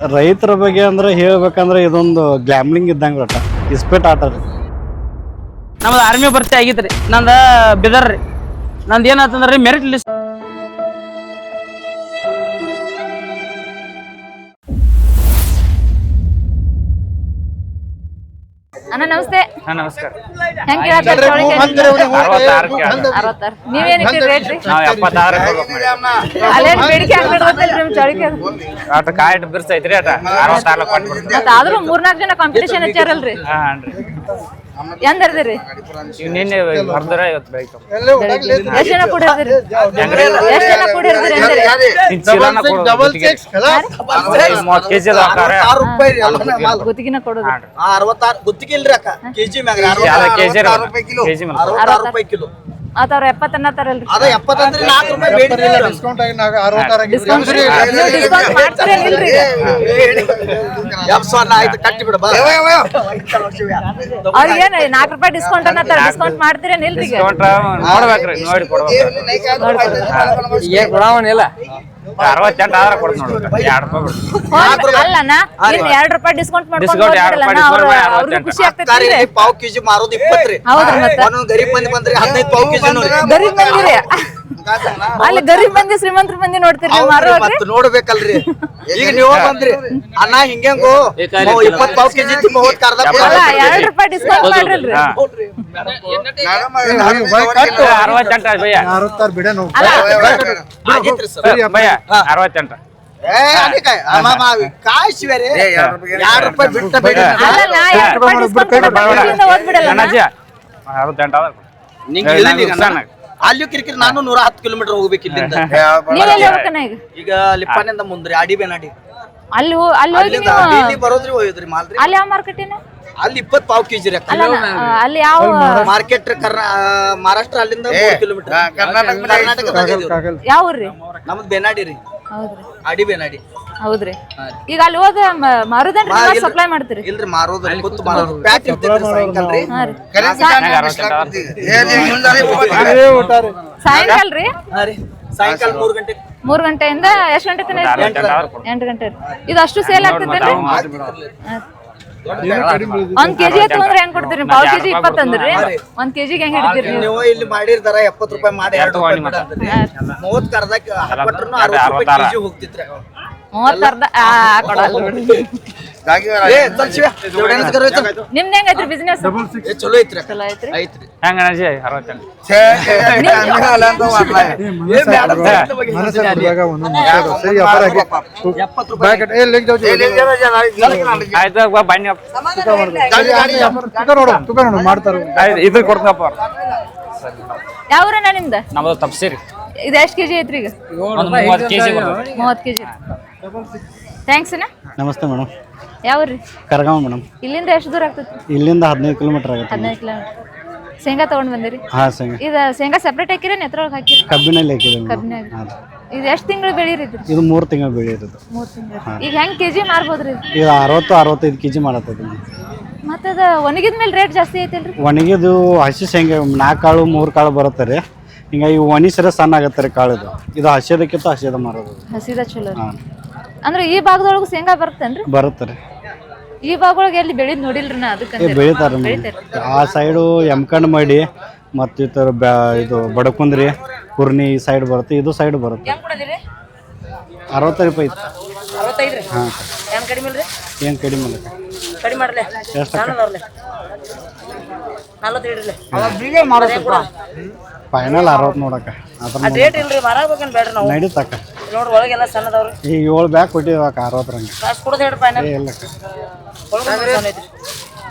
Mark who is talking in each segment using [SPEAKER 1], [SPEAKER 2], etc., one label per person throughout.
[SPEAKER 1] ರೈತರ ಬಗ್ಗೆ ಅಂದ್ರೆ ಹೇಳ್ಬೇಕಂದ್ರೆ ಇದೊಂದು ಗ್ಲಾಮ್ಲಿಂಗ್ ಇದ್ದಂಗೆ ಒಟ್ಟ ಇಸ್ಪೇಟ್ ಆಟ ರೀ.
[SPEAKER 2] ನಮ್ದು ಆರ್ಮಿ ಭರ್ತಿ ಆಗಿತ್ರಿ. ನಂದು ಬಿದರ್ ರೀ. ನಂದು ಏನಾಯ್ತಂದ್ರೆ ಮೆರಿಟ್ ಲಿಸ್ಟ್.
[SPEAKER 3] ಅಣ್ಣ ನಮಸ್ತೆ.
[SPEAKER 2] ನಮಸ್ಕಾರ.
[SPEAKER 3] ಹೆಂಗ್ ಕೇಳತ್ತೀರಿ ಚೌಳಿಕಾಯಿ? 66. ನೀವೇನ್ ಇಟ್ಟಿರಿ ರೇಟ್ ರೀ?
[SPEAKER 2] ನಾವು 76
[SPEAKER 3] ಅಲ್ಲೇನ್ ಬೇಡಿಕೆ ಹಂಗ್ ಗೊತ್ತಿಲ್ಲ ನಿಮ್ ಚೌಳಿಕಾಯಿ.
[SPEAKER 2] ಆಟ ಕಾಯಿಟ್ ಬಿರ್ಸೈತ್ರಿ ಆಟ 66 ಕೊಟ್ಬಿಡ್ತೀವಿ.
[SPEAKER 3] ಮತ್ತ ಆದ್ರೂ 3-4 ಜನ ಕಾಂಪಿಟೇಷನ್ ಹಚ್ಚಾರಲ್ರಿ.
[SPEAKER 2] ಹಾನ್ರಿ.
[SPEAKER 3] ಎಂದ್ ಇರ್ದಿರಿ?
[SPEAKER 2] ಈಗ ನಿನ್ನೆ ಬರ್ದರ ಇವತ್ತು ಬೆಳಿಗ್ಗೆ.
[SPEAKER 3] ಎಷ್ಟ್ ಜನ ಕೂಡಿರ್ದಿರಿ? ಎಷ್ಟ್ ಜನ ಕೂಡಿರ್ದಿರಿ ಅಂದ್ರಿ? ಗುತ್ತಿಗೆನ ಕೊಡೋದು.
[SPEAKER 4] 66 ಗುತ್ತಿಗೆ ಇಲ್ರಿ ಅಕ್ಕ. ಕೆಜಿ ಮ್ಯಾಗ 66 ಕಿಲೋ.
[SPEAKER 3] ಆತವ್ರ 70 ಅನ್ನತಾರಲ್ರಿ.
[SPEAKER 4] ಅದ 70 ಅಂದ್ರೆ 4 ರೂಪಾಯಿ ಬೇಡಿಕೆ.
[SPEAKER 1] ಡಿಸ್ಕೌಂಟ್ ಆಗಿ 66
[SPEAKER 3] ಡಿಸ್ಕೌಂಟ್ ಮಾಡ್ತೀರೇನಿಲ್ರಿ?
[SPEAKER 4] ಆಯ್ತು ಕಟ್ಟಿ ಬಿಡ ಬಾ.
[SPEAKER 3] ಅವ್ರಿಗೇನ್ 4 ರೂಪಾಯಿ ಡಿಸ್ಕೌಂಟ್ ಅನ್ನತಾರ. ಡಿಸ್ಕೌಂಟ್ ಮಾಡ್ತೀರೇನಿಲ್ರಿ? ಈಗ
[SPEAKER 2] ನೋಡ್ಬೇಕ್ರಿ, ನೋಡಿ ಕೊಡ್ಬೇಕು. ಏನ್ ಕೊಡವನಿಲ್ಲ. 68 ಆದ್ರೆ ಕೊಡ್ತ ನೋಡ್ರಿ. 2 ರೂಪಾಯಿ
[SPEAKER 3] ಅಲ್ಲಣ್ಣ, 2 ರೂಪಾಯಿ ಡಿಸ್ಕೌಂಟ್ ಮಾಡ್ಕೊಂಡು ಅವ್ರಿಗೆ ಖುಷಿ ಆಗ್ತೈತಿ.
[SPEAKER 4] ಪಾವ್ ಕೆಜಿ ಮಾರೋದು 20 ರೀ.
[SPEAKER 3] ಹೌದ್ರಿ. ಮತ್ತೆ
[SPEAKER 4] ಒಂದೊಂದು ಗರೀಬ್ ಮಂದಿ ಬಂದ್ರೆ 15 ಪಾವ್ ಕೆಜಿ ನೋಡಿ.
[SPEAKER 3] ಗರೀಬ್ ಮಂದಿರಿ ಅಲ್ಲಿ ಗರೀಬ್ ಮಂದಿ ಶ್ರೀಮಂತರ ಮಂದಿ ನೋಡ್ತೀರಿ ನೀವು ಮಾರುವಾಗ.
[SPEAKER 4] ಮತ್ತ ನೋಡ್ಬೇಕಲ್ರಿ. ಈಗ ನೀವು ಬಂದ್ರಿ ಅಣ್ಣ ಹಿಂಗೇಂಗು 20 ಪಾವ್ ಕೆಜಿ ತುಂಬ ಹೋದ್ ಕರ್ದ
[SPEAKER 3] ಅಲ್ಲ 2 ರೂಪಾಯಿ ಡಿಸ್ಕೌಂಟ್ ಮಾಡ್ರಲ್ರಿ.
[SPEAKER 2] 68 ಭಯ್ಯ.
[SPEAKER 1] 66 ಬಿಡ ನಾವು
[SPEAKER 4] ಆಗಿತ್ರಿ ಸರ್.
[SPEAKER 2] ಭಯ್ಯ 68.
[SPEAKER 4] ಕಾಯಿಸಿ ಬೇರೆ 2 ರೂಪಾಯಿ ಬಿಟ್ಟ ಬೇಡ.
[SPEAKER 3] ಅಲ್ಲ 2 ರೂಪಾಯಿ ಡಿಸ್ಕೌಂಟ್ ಓದ್ಬಿಡಲ್ಲ.
[SPEAKER 2] ಅಣ್ಣಾಜಿ 68 ಆದ್ರೆ
[SPEAKER 4] ನಿಂಗೆ ಅಲ್ಲಿ ಕಿರಿಕಿರಿ. ನಾನು 110 ಕಿಲೋಮೀಟರ್ ಹೋಗ್ಬೇಕು ಇಲ್ಲಿಂದ.
[SPEAKER 3] ನೀವೆಲ್ಲಿ ಹೋಗ್ಬೇಕಣ್ಣ ಈಗ?
[SPEAKER 4] ಈಗ ಲಿಪ್ಪನಿಂದ ಮುಂದ್ರಿ ಅಡಿಬೇನಾಡಿ
[SPEAKER 3] ಅಲ್ಲಿ ಹೋಗಿ ನೀವು
[SPEAKER 4] ಇಲ್ಲಿ ಬರೋದ್ರಿ ಹೋಯ್ದ್ರಿ ಮಾಲ್ರಿ.
[SPEAKER 3] ಅಲ್ಲಿ ಯಾವ ಮಾರ್ಕೆಟಿನ?
[SPEAKER 4] ಅಲ್ಲಿ 20 ಪಾವ್ ಕೆಜಿ ರೀ.
[SPEAKER 3] ಅಲ್ಲ ಅಲ್ಲಿ ಯಾವ
[SPEAKER 4] ಮಾರ್ಕೆಟ್ ಮಹಾರಾಷ್ಟ್ರ ಅಲ್ಲಿಂದ 3 ಕಿಲೋಮೀಟರ್. ಕರ್ನಾಟಕದಾಗ
[SPEAKER 3] ಯಾವ ಊರ್ರಿ?
[SPEAKER 4] ನಮ್ದು ಬೇನಾಡಿ ರೀ.
[SPEAKER 3] ಹೌದ್ರಿ.
[SPEAKER 4] ಅಡಿ ಬೇನಾಡಿ.
[SPEAKER 3] ಹೌದ್ರಿ. ಈಗ ಅಲ್ಲಿ ಹೋದ ಮಾರುದೇನ್ರಿ ಸಪ್ಲೈ ಮಾಡ್ತೀರಿ?
[SPEAKER 4] ಇಲ್ರಿ ಮಾರೋದು ಕುತ್ತು ಮಾರೋದು. ಪ್ಯಾಕ್ ಇರ್ತೈತ್ರಿ ಸಾಯಂಕಾಲ ರೀ.
[SPEAKER 3] ಹಾ ರೀ. ಸಾಯಂಕಾಲ ರೀ?
[SPEAKER 4] ಹಾ ರೀ. ಸಾಯಂಕಾಲ 3 ಗಂಟೆ.
[SPEAKER 3] 3 ಗಂಟೆಯಿಂದ ಎಷ್ಟು ಗಂಟೆ ತನಕ? 8 ಗಂಟೆ. ಇದು ಅಷ್ಟು ಸೇಲ್ ಆಗ್ತೈತೇನ್ರಿ? 1 ಕೆಜಿ ತಗೊಂಡ್ರೆ ಹೆಂಗ್ ಕೊಡ್ತೀರಿ? ಪಾವ್ ಕೆಜಿ 20 ಅಂದ್ರಿ. 1 ಕೆಜಿಗೆ ಹೆಂಗ್ ಹಿಡಿತೀರಿ ನೀವು?
[SPEAKER 4] ನೀವು ಇಲ್ಲಿ ಮಾಡಿರ್ತಾರ 70 ರೂಪಾಯಿ ಮಾಡಿ 2 ರೂಪಾಯಿ 30 ಕರ್ದಾಗ ಹಾಕೊಟ್ರು 60 ರೂಪಾಯಿ ಕೆಜಿ ಹೋಗ್ತಿತ್ರಿ.
[SPEAKER 3] 30 ಅರ್ಧ ಕೊಡಲ್ಲ. ನಿಮ್ದು ಹೆಂಗೈತ್ರಿ ಬಿಸ್ನೆಸ್?
[SPEAKER 4] ಚಲೋ ಐತ್ರಿ.
[SPEAKER 3] ಚಲೋ ಐತ್ರಿ.
[SPEAKER 4] ಐತ್ರಿ.
[SPEAKER 2] ಹೆಂಗ ಅಣ್ಣಾಜಿ 68? ಆಯ್ತು ಬನ್ನಿ
[SPEAKER 1] ಮಾಡ್ತಾರೆ.
[SPEAKER 2] ಇದ್ರ ಕೊಡ್ತಪ್ಪ.
[SPEAKER 3] ಯಾವ ಊರಣ್ಣ ನಿಮ್ದು?
[SPEAKER 2] ನಮ್ದು ತಪ್ಸಿರಿ.
[SPEAKER 3] ಇದು ಎಷ್ಟು ಕೆಜಿ ಐತ್ರಿ ಈಗ?
[SPEAKER 2] ಒಂದು 30 ಕೆಜಿ ಬರ್ತದೆ.
[SPEAKER 3] 30 ಕೆಜಿ. ಥ್ಯಾಂಕ್ಸ್ ಅಣ್ಣ.
[SPEAKER 1] ನಮಸ್ತೆ ಮೇಡಮ್.
[SPEAKER 3] ಯಾವ ಊರ್ರಿ?
[SPEAKER 1] ಕರಗಾಂವ್ ಮೇಡಮ್.
[SPEAKER 3] ಇಲ್ಲಿಂದ ಎಷ್ಟು ದೂರ ಆಗ್ತೈತಿ?
[SPEAKER 1] ಇಲ್ಲಿಂದ 15 ಕಿಲೋಮೀಟರ್ ಆಗುತ್ತೆ.
[SPEAKER 3] 15 ಕಿಲೋಮೀಟರ್. ಶೇಂಗಾ ತಗೊಂಡ್ ಬಂದಿರಿ?
[SPEAKER 1] ಹಾ ಶೇಂಗಾ.
[SPEAKER 3] ಇದು ಶೇಂಗಾ ಸೆಪರೇಟ್ ಹಾಕಿರಿ ನೆತ್ರೊಳಗೆ ಹಾಕಿರಿ?
[SPEAKER 1] ಕಬ್ಬಿನಲ್ಲಿ ಹಾಕಿದೆ.
[SPEAKER 3] ಕಬ್ಬಿನಾಗ. ಇದು ಎಷ್ಟು ತಿಂಗಳು ಬೆಳೀರಿದ್ರಿ?
[SPEAKER 1] ಇದು 3 ತಿಂಗಳು ಬೆಳೆಯಿರೋದು.
[SPEAKER 3] 3 ತಿಂಗಳು. ಈಗ ಹೆಂಗ್ ಕೆಜಿ ಮಾರ್ಬೋದ್ರಿ?
[SPEAKER 1] ಇದು 60-65 ಕೆಜಿ ಮಾಡತ್ತದ.
[SPEAKER 3] ಮತ್ತದ ಒಣಗಿದ ಮೇಲೆ ರೇಟ್ ಜಾಸ್ತಿ ಐತಿಲ್ರಿ?
[SPEAKER 1] ಒಣಗಿದು ಹಸಿ ಶೇಂಗಾ 4 ಕಾಳು 3 ಕಾಳು ಬರುತ್ತೆ ರೀ. ಹಿಂಗಾಗಿ ಒಣಗಿಸ್ರೆ ಸಣ್ಣ ಆಗತ್ತೆ ರೀ ಕಾಳು. ಇದು ಹಸಿದಕ್ಕಿಂತ ಹಸಿದ ಮಾರೋದು.
[SPEAKER 3] ಹಸಿದ ಚಲೋ. ಅಂದ್ರೆ ಈ ಭಾಗದೊಳಗೂ ಶೇಂಗಾ ಬರ್ತೇನ್ರಿ?
[SPEAKER 1] ಬರುತ್ತೆ ರೀ.
[SPEAKER 3] ಈ ಭಾಗದೊಳಗೆ ಎಲ್ಲಿ ಬೆಳೆದ್ ನೋಡಿಲ್ರಿ ನಾ. ಅದಕ್ಕೆ
[SPEAKER 1] ಬೆಳಿತಾರೆ ಆ ಸೈಡು ಎಮ್ಕಂಡ್ ಮಾಡಿ ಮತ್ತು ಈ ಥರ ಇದು ಬಡಕುಂದ್ರಿ ಕುರ್ನಿ ಈ ಸೈಡ್ ಬರುತ್ತೆ. ಇದು ಸೈಡ್ ಬರುತ್ತೆ. 60 ರೂಪಾಯಿ ಇತ್ತು.
[SPEAKER 3] 65 ರೀ?
[SPEAKER 1] ಹಾಂ.
[SPEAKER 3] ಏನು ಕಡಿಮೆ ಇಲ್ರಿ?
[SPEAKER 1] ಏನು ಕಡಿಮೆ ಇಲ್ಲ.
[SPEAKER 3] ಕಡಿಮೆ ಮಾಡಲೆ
[SPEAKER 1] ಎಷ್ಟು?
[SPEAKER 3] 45
[SPEAKER 1] ಫೈನಲ್ 60 ನೋಡಕ್ಕ. ಅದ್ರ
[SPEAKER 3] ರೇಟ್ ಇಲ್ರಿ ಮಾರಾಕಬೇಕನ್ ಬೇಡ್ರಿ ನಾವು.
[SPEAKER 1] ನಡೀತಕ್ಕ.
[SPEAKER 3] ನೋಡ್ರಿ ಒಳಗೆಲ್ಲ ಸಣ್ಣದವ್ರಿ.
[SPEAKER 1] ಈಗ 7 ಬ್ಯಾಗ್ ಕೊಟ್ಟಿದ್ದಕ್ಕ 60 ರಂಗೆ.
[SPEAKER 3] ಕಾಸು ಕೊಡೋದು ಹೇಳ್ರಿ ಫೈನಲ್.
[SPEAKER 1] ಇಲ್ಲಕ್ಕ.
[SPEAKER 3] ಒಳಗೆ ಸಣ್ಣ ಐತ್ರಿ.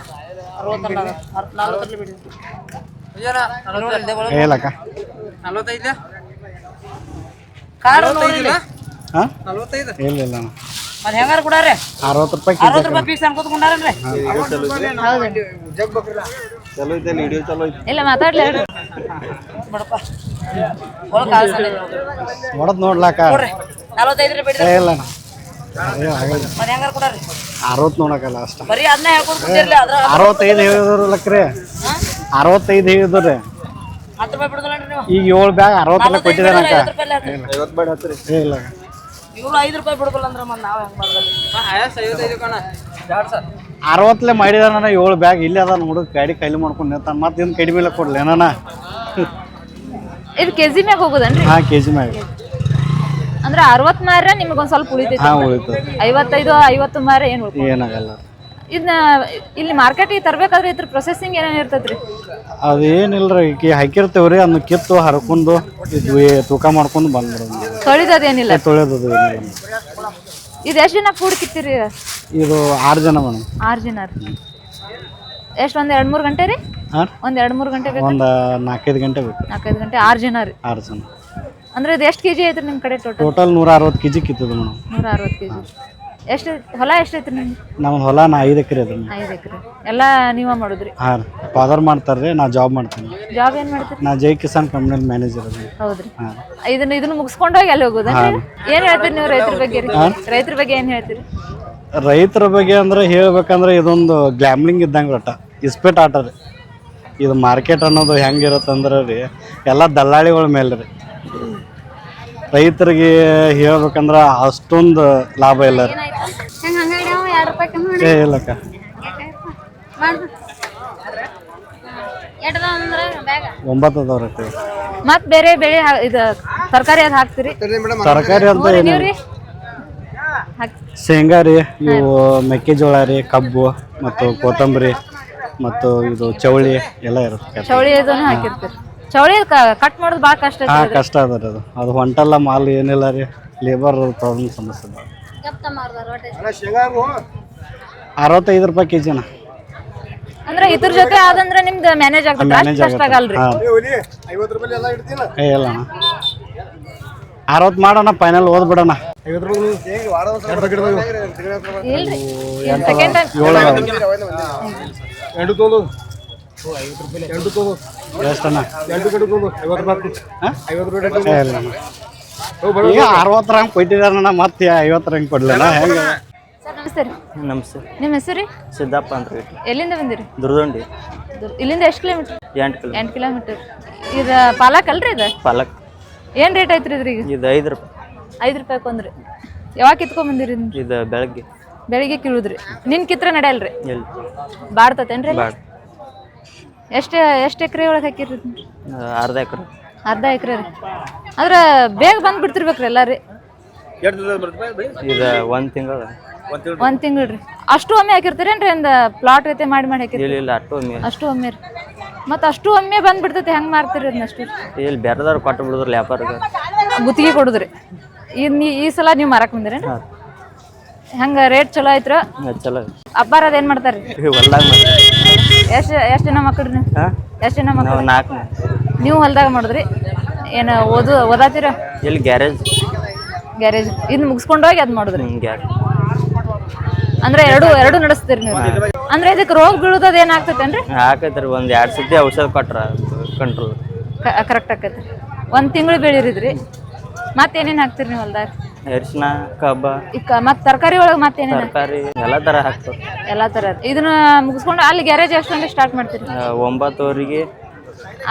[SPEAKER 3] 60 40 ಬಿಡಿ.
[SPEAKER 1] ಹೇಳಕ್ಕ
[SPEAKER 3] 45 ಕಾರ್ ನೋಡಿಲ್ಲ.
[SPEAKER 1] ಹಾಂ 45 ಇಲ್ಲ ಇಲ್ಲ
[SPEAKER 3] ಮತ್ತೆ ಹೆಂಗಾರ ಕೊಡಾರೆ?
[SPEAKER 1] 60 ರೂಪಾಯಿ.
[SPEAKER 3] 60 ರೂಪಾಯಿ ಪೀಸ್ ಅನ್ಕೋತ್ಕೊಂಡಾರನ್ರಿ?
[SPEAKER 1] ಚಲೋ ಐತೆ ವಿಡಿಯೋ ಚಲೋ ಐತೆ.
[SPEAKER 3] ಇಲ್ಲ ಮಾತಾಡ್ಲಿ ಹೇಳ್ರಿ. ಬಡಪ್ಪ ಒಳಗೆ ಕಾಲ್ ಸಣ್ಣ
[SPEAKER 1] ಹೊಡೆದ್ ನೋಡ್ಲಾಕ.
[SPEAKER 3] 45 ರೀ ಬಿಡ್ರಿ.
[SPEAKER 1] ಇಲ್ಲ
[SPEAKER 3] ಮತ್ತೆ ಹೆಂಗಾರ ಕೊಡಾರಿ?
[SPEAKER 1] 60 ನೋಡಕ್ಕಲ್ಲ ಅಷ್ಟ.
[SPEAKER 3] ಬರೀ ಅದನ್ನ ಹೇಳ್ಕೊಂಡು ಕೂತಿರ್ಲಿ. ಅದ್ರ
[SPEAKER 1] 65 ಹೇಳಿದ್ರು ಲಕ್ರಿ. 65 ಹೇಳಿದ್ರಿ.
[SPEAKER 3] 10 ರೂಪಾಯಿ ಬಿಡುದಿಲ್ಲನ್ರಿ ನೀವು?
[SPEAKER 1] ಈಗ 7 ಬ್ಯಾಗ್ 60 ಕೊಟ್ಟಿದ್ದೇನಕ್ಕ.
[SPEAKER 3] 50 ರೂಪಾಯಿ
[SPEAKER 1] ಇಲ್ಲ
[SPEAKER 3] ಇವ್ರು 5 ರೂಪಾಯಿ ಬಿಡಬಲ್ಲ ಅಂದ್ರೆ ಮತ್ತೆ ನಾವು ಹೆಂಗ್ ಮಾಡೋದು?
[SPEAKER 1] 60 ಮಾಡಿದಾನ 7 ಬ್ಯಾಗ್ ಇಲ್ಲಿ ಅದ ಹುಡುಗ ಗಾಡಿ ಕೈಲಿ ಮಾಡ್ಕೊಂಡು ನಿಂತಾನ ಮತ್ತೆ ಇನ್ನು ಕಡಿಮೆ ಇಲ್ಲ ಕೊಡ್ಲಿ ಏನಾನ
[SPEAKER 3] ಇದು ಕೆಜಿ ಮ್ಯಾಗ ಹೋಗುದನ್ರಿ?
[SPEAKER 1] ಹಾಂ ಕೆಜಿ ಮ್ಯಾಗ
[SPEAKER 3] ಅಂದ್ರೆ 60 ಮಾರ ನಿಮಗೊಂದ್ ಸ್ವಲ್ಪ ಉಳಿತೈತಿ.
[SPEAKER 1] ಹಾಂ ಉಳಿತದೆ
[SPEAKER 3] 55 50 ಮಾರ ಏನ್ ಉಳ್ಕೊ
[SPEAKER 1] ಏನಾಗಲ್ಲ.
[SPEAKER 3] ಇದನ್ನ ಇಲ್ಲಿ ಮಾರ್ಕೆಟಿಗೆ ತರ್ಬೇಕಾದ್ರೆ ಇದ್ರ ಪ್ರೊಸೆಸಿಂಗ್ ಏನೇನ್ ಇರ್ತೈತ್ರಿ?
[SPEAKER 1] ಅದೇನಿಲ್ರಿ ಈಗ ಹಾಕಿರ್ತೇವ್ರಿ ಅದನ್ನ ಕಿತ್ತು ಹರ್ಕೊಂಡು ಇದು ತೂಕ ಮಾಡ್ಕೊಂಡು ಬಂದ್ಬಿಡೋದು.
[SPEAKER 3] ತೊಳಿದದೇನಿಲ್ಲ?
[SPEAKER 1] ತೊಳೆದದು ಏನಿಲ್ಲ.
[SPEAKER 3] ಇದು ಎಷ್ಟು ಜನ ಕೂಡ್ ಕಿತ್ತೀರಿ?
[SPEAKER 1] ಇದು 6 ಜನ ಮೇಡಮ್.
[SPEAKER 3] 6 ಜನ ರೀ. ಎಷ್ಟು ಒಂದ್ 2-3 ಗಂಟೆ ರೀ?
[SPEAKER 1] ಹಾಂ
[SPEAKER 3] ಒಂದ್ 2-3 ಗಂಟೆ ಬೇಕು?
[SPEAKER 1] ಒಂದು 4-5 ಗಂಟೆ ಬೇಕು.
[SPEAKER 3] 4-5 ಗಂಟೆ. 6 ಜನ ರೀ.
[SPEAKER 1] 6 ಜನ.
[SPEAKER 3] ಅಂದ್ರೆ ಇದು ಎಷ್ಟು ಕೆಜಿ ಐತ್ರಿ ನಿಮ್ ಕಡೆ ಟೋಟಲ್?
[SPEAKER 1] ಟೋಟಲ್ 160 ಕೆಜಿ ಕಿತ್ತದ ಮೇಡಮ್.
[SPEAKER 3] 160 ಕೆಜಿ. ಎಷ್ಟು ಹೊಲ ಎಷ್ಟೈತ್ರಿ ನಿಮ್ದು?
[SPEAKER 1] ನಮ್ಮ ಹೊಲ 5 ಎಕರೆ ಅದ.
[SPEAKER 3] 5 ಎಕರೆ. ಎಲ್ಲ ನೀವ ಮಾಡುದ್ರಿ?
[SPEAKER 1] ಹಾಂ ರೀ ಫಾದರ್ ಮಾಡ್ತಾರ್ರಿ, ನಾ ಜಾಬ್ ಮಾಡ್ತೀನಿ.
[SPEAKER 3] ಜಾಬ್ ಏನ್ ಮಾಡ್ತೀರಿ?
[SPEAKER 1] ನಾ ಜೈ ಕಿಸಾನ್ ಕಂಪ್ನಿಯಲ್ಲಿ ಮ್ಯಾನೇಜರ್ ಅದ.
[SPEAKER 3] ಹೌದ್ರಿ.
[SPEAKER 1] ಹಾಂ
[SPEAKER 3] ಇದನ್ನ ಮುಗಿಸ್ಕೊಂಡು ಹೋಗಿ ಅಲ್ಲಿ ಹೋಗೋದನ್ರಿ? ಏನ್ ಹೇಳ್ತೀರಿ ನೀವು ರೈತರ ಬಗ್ಗೆ? ರೈತರ ಬಗ್ಗೆ ಏನ್ ಹೇಳ್ತೀರಿ?
[SPEAKER 1] ರೈತರ ಬಗ್ಗೆ ಅಂದ್ರೆ ಹೇಳ್ಬೇಕಂದ್ರೆ ಇದೊಂದು ಗ್ಲಾಮ್ಲಿಂಗ್ ಇದ್ದಂಗೆ ಒಟ್ಟ ಇಸ್ಪೇಟ್ ಆಟ ರೀ ಇದು. ಮಾರ್ಕೆಟ್ ಅನ್ನೋದು ಹೆಂಗಿರುತ್ತಂದ್ರೆ ರೀ ಎಲ್ಲ ದಲ್ಲಾಳಿಗಳ ಮೇಲೆ ರೀ. ರೈತರಿಗೆ ಹೇಳ್ಬೇಕಂದ್ರೆ ಅಷ್ಟೊಂದು ಲಾಭ ಇಲ್ಲ ರೀ. ಏ ಇಲ್ಲಕ್ಕ 9 ಅದಾವ್ರಿ.
[SPEAKER 3] ಮತ್ ಬೇರೆ ಬೆಳೆ ಇದು ತರಕಾರಿ ಅದ್ ಹಾಕ್ತಿರಿ?
[SPEAKER 1] ತರಕಾರಿ ಅಂತ ಏನಿಲ್ಲ, ಶೇಂಗಾ ರೀ, ಇವು ಮೆಕ್ಕೆಜೋಳ ರೀ, ಕಬ್ಬು ಮತ್ತು ಕೊತ್ತಂಬರಿ ಮತ್ತು ಇದು ಚೌಳಿ ಎಲ್ಲ ಇರುತ್ತೆ.
[SPEAKER 3] ಚೌಳಿ ಅದನ್ನು ಹಾಕಿರ್ತೀರಿ? ಚೌಳಿ ಕಟ್ ಮಾಡೋದು ಭಾಳ ಕಷ್ಟ ಐತಿ.
[SPEAKER 1] ಹಾಂ ಕಷ್ಟ ಅದ ರೀ ಅದು ಹೊಂಟಲ್ಲ ಮಾಲ್ ಏನಿಲ್ಲ ರೀ, ಲೇಬರ್ ಪ್ರಾಬ್ಲಮ್ ಸಮಸ್ಯೆ. 65 ರೂಪಾಯಿ ಕೆಜಿನ.
[SPEAKER 3] ಅಂದ್ರೆ ಇದ್ರ ಜೊತೆ ಆದಂದ್ರೆ ನಿಮ್ದು ಮ್ಯಾನೇಜ್ ಆಗ್ತದೆ, ಅಷ್ಟು ಕಷ್ಟ ಆಗಲ್ರಿ?
[SPEAKER 1] ಏ ಇಲ್ಲ 60 ಮಾಡೋಣ, ಫೈನಲ್ ಓದ್ಬಿಡೋಣ.
[SPEAKER 3] ಇಲ್ರಿ ಸೆಕೆಂಡ್ ಟೈಮ್
[SPEAKER 1] ಎಷ್ಟಣ್ಣ? ಈಗ 60 ರಂಗ್ ಕೊಟ್ಟಿದಾರಣ್ಣ, ಮತ್ತೆ 50 ರಂಗ್ ಕೊಡ್ಲಣ್ಣ ಹೆಂಗ?
[SPEAKER 3] ಸರ್ ನಮಸ್ತೆ ರೀ.
[SPEAKER 5] ನಮಸ್ತೆ.
[SPEAKER 3] ನಿಮ್ಮ ಹೆಸರು?
[SPEAKER 5] ಸಿದ್ದಪ್ಪ ಅಂತ ಹೇಳಿ.
[SPEAKER 3] ಎಲ್ಲಿಂದ ಬಂದಿರಿ?
[SPEAKER 5] ದುರ್ದಂಡಿ.
[SPEAKER 3] ಇಲ್ಲಿಂದ ಎಷ್ಟು ಕಿಲೋಮೀಟರ್?
[SPEAKER 5] 8
[SPEAKER 3] ಕಿಲೋಮೀಟರ್. ಇದು ಪಾಲಕ್ ಅಲ್ರಿ? ಇದು
[SPEAKER 5] ಪಾಲಕ್
[SPEAKER 3] ಏನ್ ರೇಟ್ ಐತ್ರಿ ಇದ್ರಿಗೆ?
[SPEAKER 5] ಇದು 5 ರೂಪಾಯಿ.
[SPEAKER 3] 5 ರೂಪಾಯಿ ಕೊಂದ್ರಿ. ಯಾವಾಗ ಕಿತ್ಕೊಂಡ್ ಬಂದಿರಿ?
[SPEAKER 5] ಇದು ಬೆಳಗ್ಗೆ
[SPEAKER 3] ಬೆಳಿಗ್ಗೆ ಕಿಳುದ್ರಿ. ನಿನ್ ಕಿತ್ರ ನಡೆಯಲ್ರಿ?
[SPEAKER 5] ಎಲ್ಲಿ
[SPEAKER 3] ಬಾಡ್ತತೇನ್ರಿ?
[SPEAKER 5] ಬಾಡ್
[SPEAKER 3] ಎಷ್ಟು ಎಕರೆ ಒಳಗೆ ಹಾಕಿರಿ?
[SPEAKER 5] ಅರ್ಧ ಎಕರೆ.
[SPEAKER 3] ಅರ್ಧ ಎಕರೆ ರೀ. ಆದ್ರ ಬೇಗ ಬಂದ್ ಬಿಡ್ತಿರ್ಬೇಕ್ರಿ ಎಲ್ಲ ರೀ?
[SPEAKER 5] ಇದು 1 ತಿಂಗಳು.
[SPEAKER 3] 1 ತಿಂಗಳು ರೀ. ಅಷ್ಟು ಒಮ್ಮೆ ಹಾಕಿರ್ತೀರೇನ್ರಿ? ಒಂದು ಪ್ಲಾಟ್ ಐತೆ ಮಾಡಿ ಹಾಕಿರ್ತೀರಿ?
[SPEAKER 5] ಇಲ್ಲ ಅಷ್ಟು ಒಮ್ಮೆ.
[SPEAKER 3] ಅಷ್ಟು ಒಮ್ಮೆ ರೀ. ಮತ್ತೆ ಅಷ್ಟು ಒಮ್ಮೆ ಬಂದ್ ಬಿಡ್ತೈತಿ, ಹೆಂಗ್ ಮಾಡ್ತೀರಿ ಅದನ್ನ? ಅಷ್ಟು
[SPEAKER 5] ಇಲ್ಲಿ ಬೇರೆದವ್ರು ಕೊಟ್ಟು ಬಿಡಿದ್ರು ವ್ಯಾಪಾರಕ್ಕೆ.
[SPEAKER 3] ಗುತ್ತಿಗೆ ಕೊಡುದ್ರಿ? ಈ ಸಲ ನೀವು ಮಾರಕ್ ಬಂದಿರೇನ್ರಿ? ಹೆಂಗ ರೇಟ್ ಚಲೋ ಐತ್ರ?
[SPEAKER 5] ಚಲೋ.
[SPEAKER 3] ಅಪ್ಪಾರ ಅದೇನ್ ಮಾಡ್ತಾರ್ರಿ?
[SPEAKER 5] ಹೊಲ್ದಾಗ
[SPEAKER 3] ಎಷ್ಟು ಜನ ಮಕ್ಕಳು ನೀವು? ಎಷ್ಟು ಜನ ಮಕ್ಕಳು?
[SPEAKER 5] 4.
[SPEAKER 3] ನೀವು ಹೊಲ್ದಾಗ ಮಾಡಿದ್ರಿ? ಏನು ಓದಾತೀರ?
[SPEAKER 5] ಇಲ್ಲಿ ಗ್ಯಾರೇಜ್
[SPEAKER 3] ಇದನ್ನ ಮುಗಿಸ್ಕೊಂಡು ಹೋಗಿ ಅದ್ ಮಾಡಿದ್ರಿ?
[SPEAKER 5] ಗ್ಯಾರೇಜ್
[SPEAKER 3] ಅಂದ್ರೆ ಎರಡು ನಡೆಸ್ತೀರಿ ನೀವು? ಅಂದ್ರೆ ಇದಕ್ಕೆ ರೋಗ ಬೀಳುದ ಏನಾಗ್ತೈತೇನ್ರಿ?
[SPEAKER 5] ಹಾಕೈತ್ರಿ. 1-2 ಸತಿ ಔಷಧ ಕೊಟ್ರ ಕಂಟ್ರೋಲ್
[SPEAKER 3] ಕರೆಕ್ಟ್ ಆಕೈತ್ರಿ. 1 ತಿಂಗಳು ಬೆಳಿರಿದ್ರಿ. ಮತ್ತೇನೇನ್ ಹಾಕ್ತಿರಿ ನೀವು ಹೊಲ್ದಾಗ?
[SPEAKER 5] ಅರಿಶಿನ, ಕಬ್ಬ,
[SPEAKER 3] ಮತ್ ತರಕಾರಿ ಒಳಗೆ ಮತ್ತೇನೇನ್?
[SPEAKER 5] ತರಕಾರಿ ಎಲ್ಲ ತರ ಹಾಕ್ತಾರ.
[SPEAKER 3] ಎಲ್ಲಾ ತರ. ಇದನ್ನ ಮುಗಿಸ್ಕೊಂಡು ಅಲ್ಲಿ ಗ್ಯಾರೇಜ್ ಎಷ್ಟು ಗಂಟೆ ಸ್ಟಾರ್ಟ್ ಮಾಡ್ತೀರಿ?
[SPEAKER 5] 9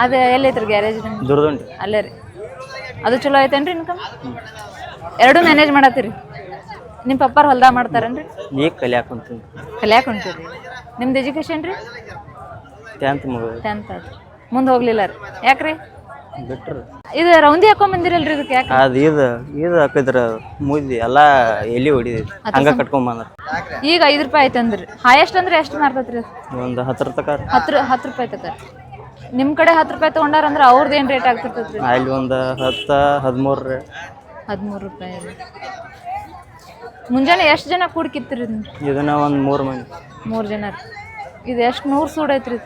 [SPEAKER 3] ಅದ ಎಲ್ಲೈತ್ರಿ ಗ್ಯಾರೇಜ್?
[SPEAKER 5] ದುರ್ದಂಡಿ
[SPEAKER 3] ಅಲ್ಲೇ ರೀ. ಅದು ಚಲೋ ಐತೇನ್ರಿ ಇನ್ಕಮ್? ಎರಡು ಮ್ಯಾನೇಜ್ ಮಾಡತ್ತೀರಿ? ನಿಮ್ಮ ಪಪ್ಪಾರ ಹೊಲ್ದಾಗ ಮಾಡ್ತಾರೇನ್ರಿ?
[SPEAKER 5] ಈಗ ಕಲಿಯಾಕ ಹೊಂಟೀನಿ.
[SPEAKER 3] ಕಲಿಯಾಕ ಹೊಂಟಿರಿ? ನಿಮ್ದು ಎಜುಕೇಶನ್ ರೀ?
[SPEAKER 5] 10th ಮುಗಿದ.
[SPEAKER 3] 10th ಆಯ್ತು. ಮುಂದೆ ಹೋಗ್ಲಿಲ್ಲ ರೀ? ಯಾಕ್ರಿ
[SPEAKER 5] ಬಿಟ್ರು?
[SPEAKER 3] ಇದು ರೌಂದಿ ಹಾಕೊಂಡ್ ಬಂದಿರಲ್ರಿ? ಇದಕ್ಕೆ ಯಾಕೆ?
[SPEAKER 5] ಅದು ಇದು ಹಾಕಿದ್ರ ಮುದ್ದಿ ಎಲ್ಲ ಎಲ್ಲಿ ಹೊಡಿದೈತಿ, ಹಂಗ ಕಟ್ಕೊಂಡ್ ಬಂದ್ರ.
[SPEAKER 3] ಈಗ 5 ರೂಪಾಯಿ ಆಯ್ತು ಅಂದ್ರಿ. ಹಾಯೆಸ್ಟ್ ಅಂದ್ರೆ ಎಷ್ಟು ಮಾರ್ತೈತ್ರಿ?
[SPEAKER 5] ಒಂದು 10 ತಕ.
[SPEAKER 3] 10 ರೂಪಾಯಿ ತಕ. ನಿಮ್ ಕಡೆ 10 ರೂಪಾಯಿ ತಗೊಂಡಾರ ಅಂದ್ರೆ ಅವ್ರದ್ದು ಏನ್ ರೇಟ್ ಆಗ್ತಿರ್ತೈತ್ರಿ?
[SPEAKER 5] ಅಲ್ಲಿ ಒಂದು 10-13.
[SPEAKER 3] 13 ರೂಪಾಯಿ. ಮುಂಜಾನೆ ಎಷ್ಟು ಜನ ಕೂಡ್ಕಿತ್ತೀರಿ?
[SPEAKER 5] ಇದನ್ನ ಒಂದು 3 ಮಂದಿ.
[SPEAKER 3] 3 ಜನ. ಇದು ಎಷ್ಟು 100 ಸೂಡ್ ಐತ್ರಿ?